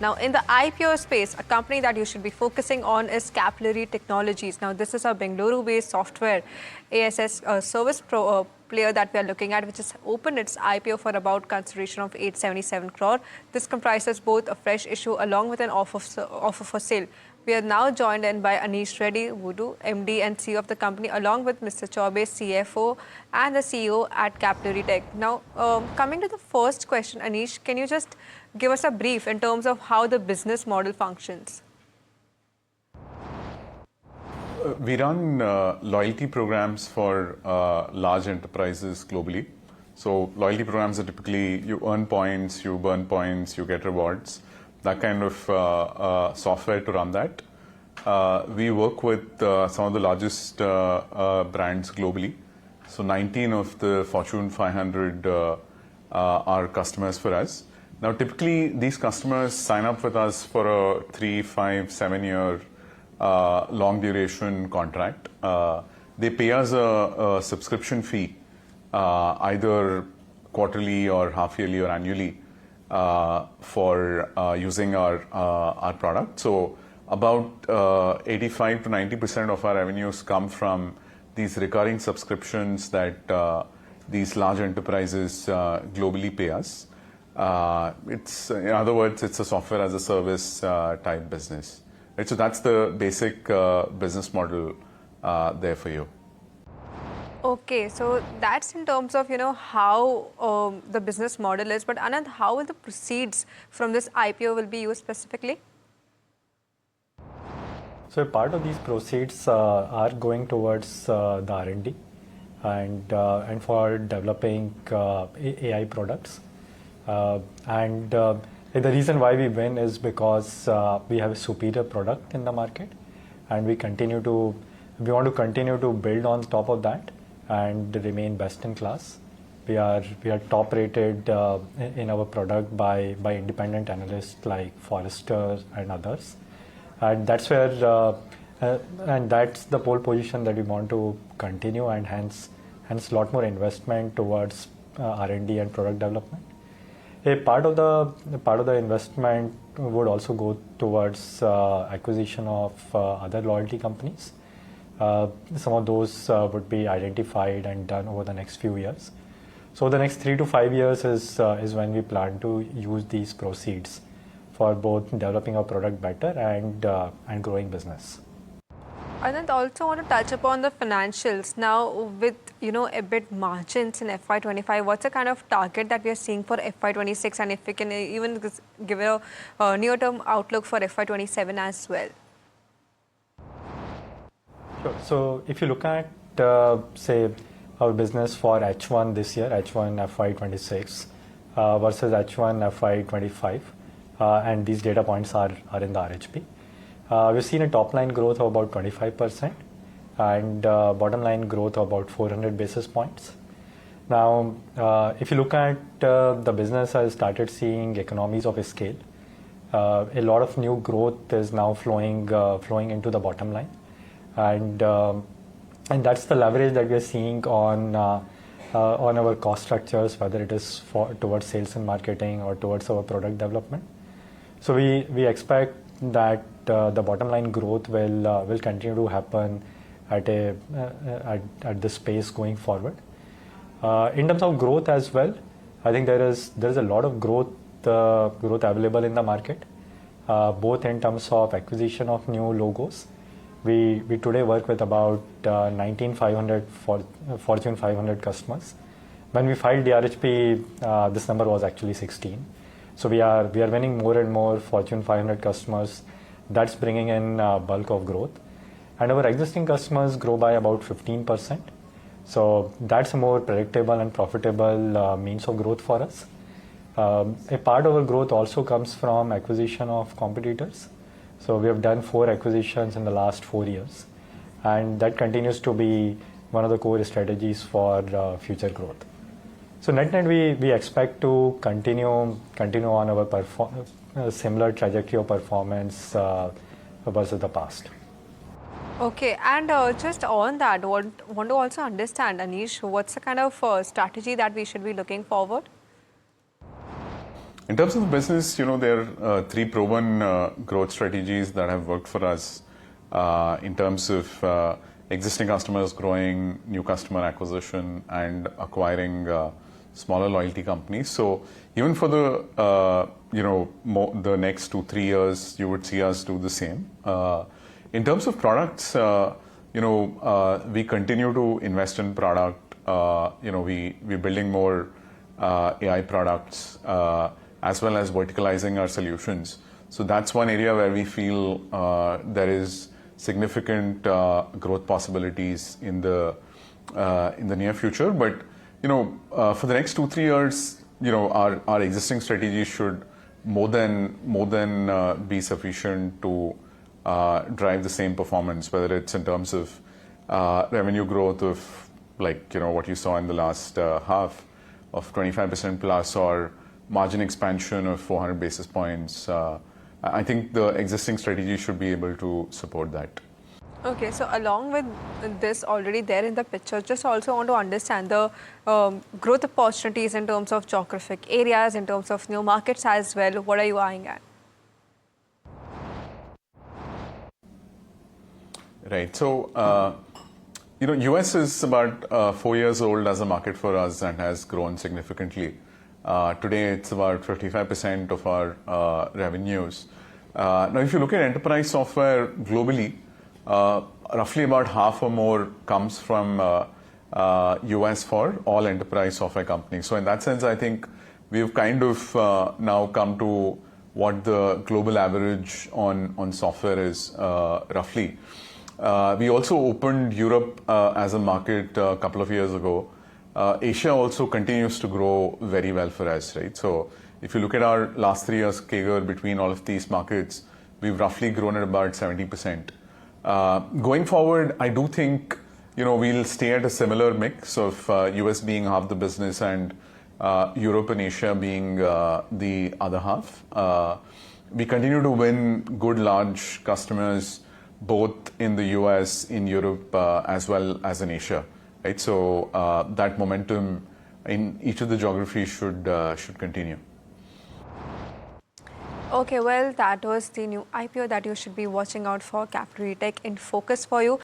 Now, in the IPO space, a company that you should be focusing on is Capillary Technologies. Now, this is a Bengaluru-based software ASS player that we are looking at, which has opened its IPO for about consideration of 877 crore. This comprises both a fresh issue along with an offer for sale. We are now joined in by Aneesh Reddy Boddu, MD and CEO of the company, along with Mr. Chaube, CFO and the CEO at Capillary Tech. Now, coming to the first question, Aneesh, can you just give us a brief in terms of how the business model functions? We run loyalty programs for large enterprises globally. So loyalty programs are typically you earn points, you burn points, you get rewards. That kind of software to run that. We work with some of the largest brands globally. So 19 of the Fortune 500 are customers for us. Now, typically, these customers sign up with us for a 3, 5, 7 year long duration contract. They pay us a subscription fee, either quarterly or half yearly or annually, for using our product. So about 85 to 90% of our revenues come from these recurring subscriptions that these large enterprises globally pay us. It's, in other words, it's a software as a service type business. Right? So that's the basic business model there for you. Okay, so that's in terms of, how the business model is. But Anand, how will the proceeds from this IPO will be used specifically? So part of these proceeds are going towards the R&D and for developing AI products. And the reason why we win is because we have a superior product in the market, and we want to continue to build on top of that and remain best in class. We are top rated in our product by independent analysts like Forrester and others, and that's where and that's the pole position that we want to continue, and hence a lot more investment towards R&D and product development. A part of the investment would also go towards acquisition of other loyalty companies. Some of those would be identified and done over the next few years. So the next 3 to 5 years is when we plan to use these proceeds for both developing our product better and growing business. Anand, also want to touch upon the financials. Now, with EBIT margins in FY25, what's the kind of target that we are seeing for FY26, and if we can even give a near-term outlook for FY27 as well? Sure. So if you look at say our business for H1 this year, H1 FY26 versus H1 FY25, and these data points are in the RHP. We've seen a top line growth of about 25% and bottom line growth of about 400 basis points. Now, if you look at the business has started seeing economies of scale. A lot of new growth is now flowing into the bottom line, and that's the leverage that we are seeing on our cost structures, whether it is towards sales and marketing or towards our product development. So we expect that the bottom line growth will continue to happen at this pace going forward. In terms of growth as well, I think there is a lot of growth available in the market, both in terms of acquisition of new logos. We today work with about 19,500 Fortune 500 customers. When we filed the RHP, this number was actually 16. So we are winning more and more Fortune 500 customers. That's bringing in bulk of growth, and our existing customers grow by about 15%. So that's a more predictable and profitable means of growth for us. A part of our growth also comes from acquisition of competitors. So we have done 4 acquisitions in the last 4 years, and that continues to be one of the core strategies for future growth. So net we expect to continue on our similar trajectory of performance versus the past. Okay, and just on that, want to also understand, Aneesh, what's the kind of strategy that we should be looking forward? In terms of the business, there are three proven growth strategies that have worked for us in terms of existing customers growing, new customer acquisition, and acquiring smaller loyalty companies. So even for the the next 2-3 years, you would see us do the same. In terms of products, we continue to invest in product. We're building more AI products as well as verticalizing our solutions. So that's one area where we feel there is significant growth possibilities in the near future. But for the next 2-3 years, our existing strategy should more than be sufficient to drive the same performance, whether it's in terms of revenue growth of what you saw in the last half of 25% plus, or margin expansion of 400 basis points. I think the existing strategy should be able to support that. Okay, so along with this already there in the picture, just also want to understand the growth opportunities in terms of geographic areas, in terms of new markets as well. What are you eyeing at? Right. So, US is about 4 years old as a market for us and has grown significantly. Today, it's about 55% of our revenues. Now, if you look at enterprise software globally, roughly about half or more comes from US for all enterprise software companies. So in that sense, I think we've kind of now come to what the global average on software is roughly. We also opened Europe as a market a couple of years ago. Asia also continues to grow very well for us, right? So if you look at our last 3 years CAGR between all of these markets, we've roughly grown at about 70%. Going forward, I do think we'll stay at a similar mix of US being half the business and Europe and Asia being the other half. We continue to win good large customers both in the US, in Europe, as well as in Asia, right? So that momentum in each of the geographies should continue. Okay, well, that was the new IPO that you should be watching out for, Capillary Tech in focus for you.